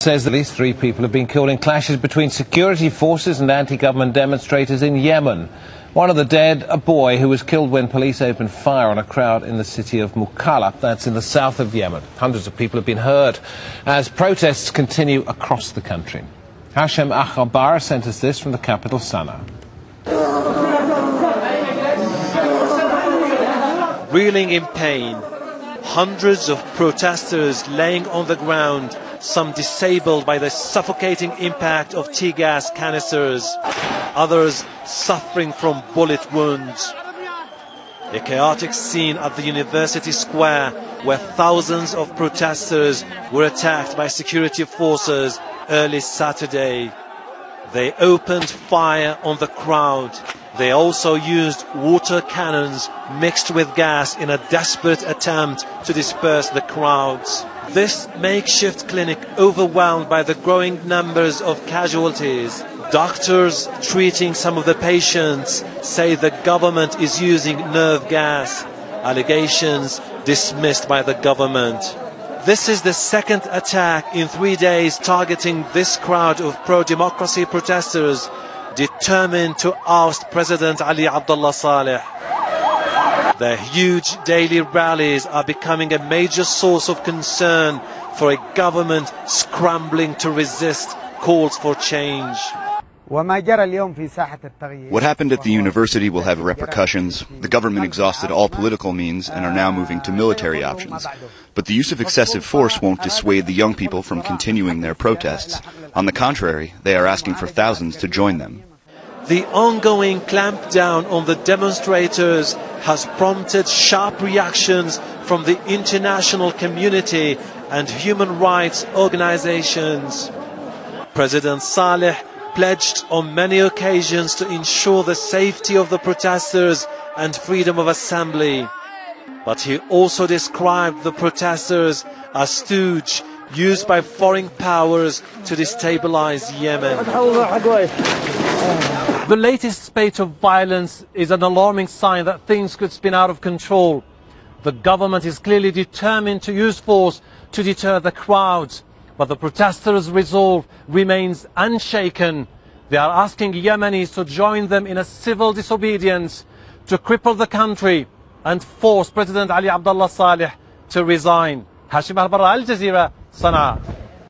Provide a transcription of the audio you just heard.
says that at least 3 people have been killed in clashes between security forces and anti-government demonstrators in Yemen. One of the dead, a boy who was killed when police opened fire on a crowd in the city of Mukalla, that's in the south of Yemen. Hundreds of people have been hurt as protests continue across the country. Hashem Akhabar sent us this from the capital, Sanaa. Reeling in pain, hundreds of protesters laying on the ground, some disabled by the suffocating impact of tear gas canisters, others suffering from bullet wounds. A chaotic scene at the University Square where thousands of protesters were attacked by security forces early Saturday. They opened fire on the crowd. They also used water cannons mixed with gas in a desperate attempt to disperse the crowds. This makeshift clinic overwhelmed by the growing numbers of casualties. Doctors treating some of the patients say the government is using nerve gas. Allegations dismissed by the government. This is the second attack in 3 days targeting this crowd of pro-democracy protesters determined to oust President Ali Abdullah Saleh. Their huge daily rallies are becoming a major source of concern for a government scrambling to resist calls for change. What happened at the university will have repercussions. The government exhausted all political means and are now moving to military options. But the use of excessive force won't dissuade the young people from continuing their protests. On the contrary, they are asking for thousands to join them. The ongoing clampdown on the demonstrators has prompted sharp reactions from the international community and human rights organizations. President Saleh pledged on many occasions to ensure the safety of the protesters and freedom of assembly. But he also described the protesters as stooges used by foreign powers to destabilize Yemen. The latest spate of violence is an alarming sign that things could spin out of control. The government is clearly determined to use force to deter the crowds, but the protesters' resolve remains unshaken. They are asking Yemenis to join them in a civil disobedience to cripple the country and force President Ali Abdullah Saleh to resign. Hashem Akhabar, Aljazeera, Sanaa.